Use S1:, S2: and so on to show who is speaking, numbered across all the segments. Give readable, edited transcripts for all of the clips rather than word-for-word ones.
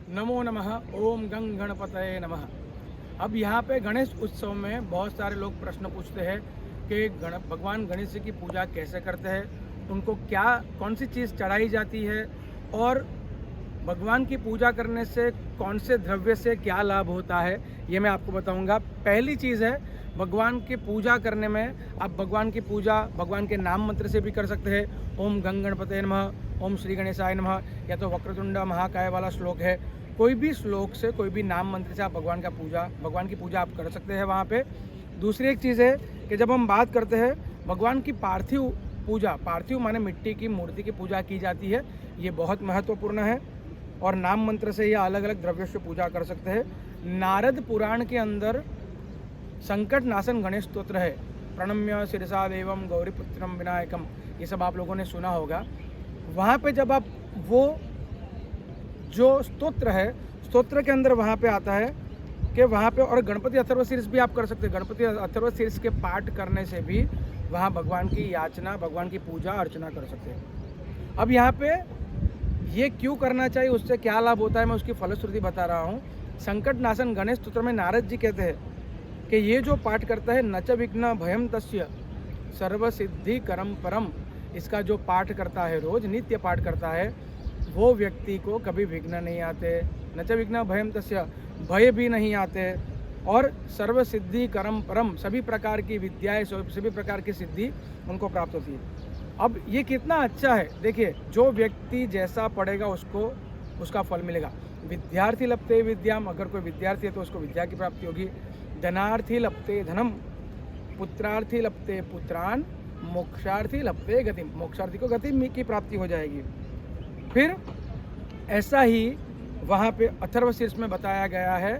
S1: नमो नमः। ओम गंग गणपतये नमः। अब यहाँ पे गणेश उत्सव में बहुत सारे लोग प्रश्न पूछते हैं कि भगवान गणेश जी की पूजा कैसे करते हैं, उनको क्या कौन सी चीज़ चढ़ाई जाती है और भगवान की पूजा करने से कौन से द्रव्य से क्या लाभ होता है, ये मैं आपको बताऊंगा। पहली चीज़ है, भगवान की पूजा करने में आप भगवान की पूजा भगवान के नाम मंत्र से भी कर सकते हैं। ओम गंग गणपतये नमः, ओम श्री गणेशाय नमः, या तो वक्रतुंड महाकाय वाला श्लोक है। कोई भी श्लोक से, कोई भी नाम मंत्र से आप भगवान की पूजा आप कर सकते हैं वहाँ पे। दूसरी एक चीज़ है कि जब हम बात करते हैं भगवान की पार्थिव पूजा, पार्थिव माने मिट्टी की मूर्ति की पूजा की जाती है, ये बहुत महत्वपूर्ण है। और नाम मंत्र से या अलग अलग द्रव्यों से पूजा कर सकते हैं। नारद पुराण के अंदर संकट नाशन गणेश स्तोत्र है, प्रणम्य शिरसा देवम गौरीपुत्रम विनायकम, ये सब आप लोगों ने सुना होगा। वहाँ पे जब आप वो जो स्तोत्र है, स्तोत्र के अंदर वहाँ पे आता है कि वहाँ पे, और गणपति अथर्व शीर्ष भी आप कर सकते हैं। गणपति अथर्व शीर्ष के पाठ करने से भी वहाँ भगवान की याचना, भगवान की पूजा अर्चना कर सकते हैं। अब यहाँ पे ये क्यों करना चाहिए, उससे क्या लाभ होता है, मैं उसकी फलश्रुति बता रहा हूँ। संकट नाशन गणेश स्तोत्र में नारद जी कहते हैं कि ये जो पाठ करता है, नच विघ्न भयम तस्य सर्व सिद्धि करम परम, इसका जो पाठ करता है, रोज नित्य पाठ करता है, वो व्यक्ति को कभी विघ्न नहीं आते। नच विघ्न भयम तस्य, भय भी नहीं आते, और सर्व सिद्धि करम परम, सभी प्रकार की विद्याएं, सभी प्रकार की सिद्धि उनको प्राप्त होती है। अब ये कितना अच्छा है, देखिए, जो व्यक्ति जैसा पढ़ेगा उसको उसका फल मिलेगा। विद्यार्थी लपते विद्याम, अगर कोई विद्यार्थी है तो उसको विद्या की प्राप्ति होगी। धनार्थी लपते धनम, पुत्रार्थी लपते पुत्रान, मोक्षार्थी लपते गति, मोक्षार्थी को गति की प्राप्ति हो जाएगी। फिर ऐसा ही वहाँ पे अथर्व शीर्ष में बताया गया है।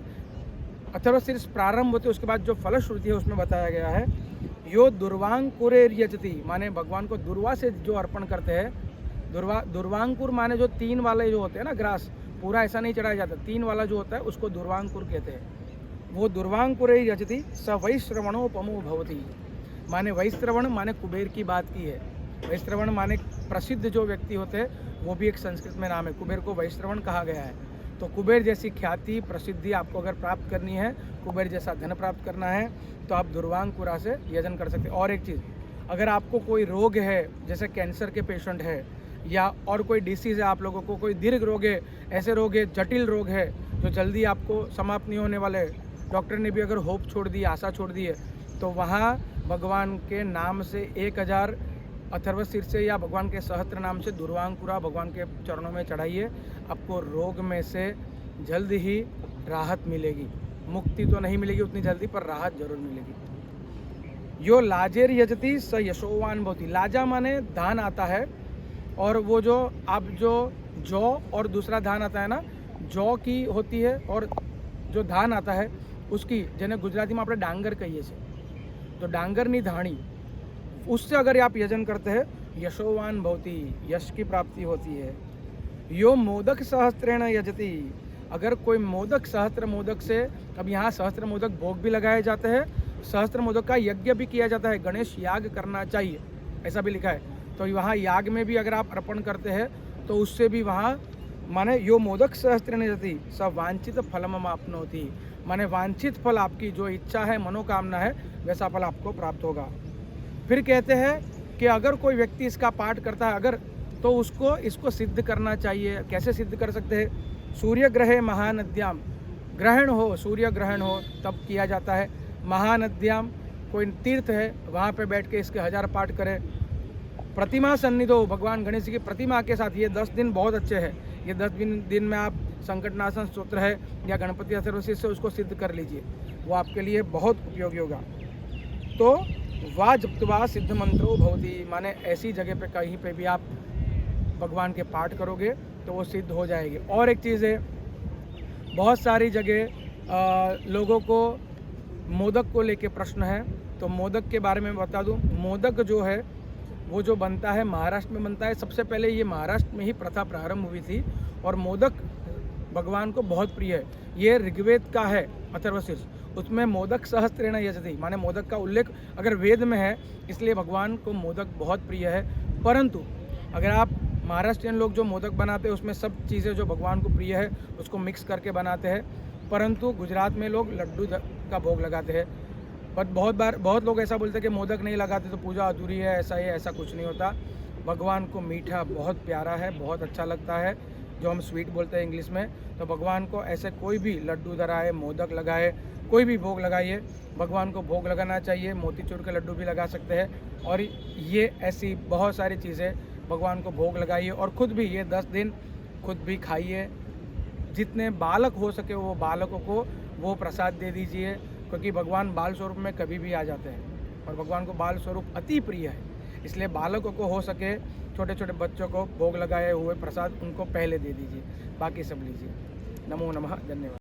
S1: अथर्व शीर्ष प्रारंभ होते उसके बाद जो फलश्रुति है उसमें बताया गया है, यो दुर्वांकुरेर यजति, माने भगवान को दुर्वा से जो अर्पण करते हैं। दुर्वांकुर माने जो तीन वाले जो होते हैं ना, ग्रास पूरा ऐसा नहीं चढ़ाया जाता, तीन वाला जो होता है उसको दुर्वांकुर कहते हैं। वो दुर्वांकुरेर यजति स वैश्रवणोपमो भवति, माने वैश्रवण माने कुबेर की बात की है। वैश्रवण माने प्रसिद्ध जो व्यक्ति होते हैं, वो भी एक संस्कृत में नाम है। कुबेर को वैश्रवण कहा गया है। तो कुबेर जैसी ख्याति, प्रसिद्धि आपको अगर प्राप्त करनी है, कुबेर जैसा धन प्राप्त करना है, तो आप दुर्वांकुरा से यजन कर सकते हैं। और एक चीज़, अगर आपको कोई रोग है, जैसे कैंसर के पेशेंट है, या और कोई डिसीज़ है, आप लोगों को कोई दीर्घ रोग है, ऐसे रोग है, जटिल रोग है जो जल्दी आपको समाप्त नहीं होने वाले, डॉक्टर ने भी अगर होप छोड़ दी, आशा छोड़ दी है, तो वहाँ भगवान के नाम से 1000 अथर्व शीर्ष से या भगवान के सहस्त्र नाम से दुर्वांकुरा भगवान के चरणों में चढ़ाइए। आपको रोग में से जल्द ही राहत मिलेगी। मुक्ति तो नहीं मिलेगी उतनी जल्दी, पर राहत जरूर मिलेगी। यो लाजेर यजति स यशोवान भवति, लाजा माने धान आता है, और वो जो आप जो जौ और दूसरा धान आता है ना, जौ की होती है, और जो धान आता है उसकी, जेने गुजराती में આપણે ડાંગર કહીએ છીએ, तो डांगरनी धाणी, उससे अगर आप यजन करते हैं, यशोवान भवति, यश की प्राप्ति होती है। यो मोदक सहस्त्रेण यजति, अगर कोई मोदक, सहस्त्र मोदक से, अब यहाँ सहस्त्र मोदक भोग भी लगाए जाते हैं, सहस्त्र मोदक का यज्ञ भी किया जाता है, गणेश याग करना चाहिए ऐसा भी लिखा है। तो वहाँ याग में भी अगर आप अर्पण करते हैं तो उससे भी वहाँ, माने यो मोदक सहस्त्रेण यजति स वांछित फलम आपनोति, माने वांछित फल, आपकी जो इच्छा है, मनोकामना है, वैसा फल आपको प्राप्त होगा। फिर कहते हैं कि अगर कोई व्यक्ति इसका पाठ करता है अगर, तो उसको इसको सिद्ध करना चाहिए। कैसे सिद्ध कर सकते हैं? सूर्य ग्रहे महानद्याम, ग्रहण हो, सूर्य ग्रहण हो तब किया जाता है। महानद्याम, कोई तीर्थ है, वहाँ पे बैठ के इसके 1000 पाठ करें। प्रतिमा सन्निधो, भगवान गणेश जी की प्रतिमा के साथ, ये 10 दिन बहुत अच्छे हैं। ये 10 दिन में आप संकटनाशन स्तोत्र है या गणपति अथर्व शीर्ष से उसको सिद्ध कर लीजिए, वो आपके लिए बहुत उपयोगी होगा। तो वाह जप्तवा सिद्ध मंत्रो भवति, माने ऐसी जगह पे कहीं पे भी आप भगवान के पाठ करोगे तो वो सिद्ध हो जाएगी। और एक चीज़ है, बहुत सारी जगह लोगों को मोदक को लेके प्रश्न है, तो मोदक के बारे में बता दूं। मोदक जो है वो जो बनता है महाराष्ट्र में बनता है। सबसे पहले ये महाराष्ट्र में ही प्रथा प्रारंभ हुई थी, और मोदक भगवान को बहुत प्रिय है। ये ऋग्वेद का है अथर्व शीर्ष, उसमें मोदक सहस्त्रेण यजति, माने मोदक का उल्लेख अगर वेद में है, इसलिए भगवान को मोदक बहुत प्रिय है। परंतु अगर आप महाराष्ट्रियन लोग जो मोदक बनाते हैं उसमें सब चीज़ें जो भगवान को प्रिय है उसको मिक्स करके बनाते हैं, परंतु गुजरात में लोग लड्डू का भोग लगाते हैं। पर बहुत लोग ऐसा बोलते हैं कि मोदक नहीं लगाते तो पूजा अधूरी है, ऐसा है, ऐसा कुछ नहीं होता। भगवान को मीठा बहुत प्यारा है, बहुत अच्छा लगता है, जो हम स्वीट बोलते हैं इंग्लिश में। तो भगवान को ऐसे कोई भी लड्डू धराए, मोदक लगाए, कोई भी भोग लगाइए, भगवान को भोग लगाना चाहिए। मोतीचूर के लड्डू भी लगा सकते हैं और ये ऐसी बहुत सारी चीज़ें भगवान को भोग लगाइए और ख़ुद भी ये 10 दिन खुद भी खाइए। जितने बालक हो सके वो बालकों को वो प्रसाद दे दीजिए, क्योंकि भगवान बाल स्वरूप में कभी भी आ जाते हैं और भगवान को बाल स्वरूप अति प्रिय है। इसलिए बालकों को हो सके छोटे छोटे बच्चों को भोग लगाए हुए प्रसाद उनको पहले दे दीजिए, बाकी सब लीजिए। नमो नमः, धन्यवाद।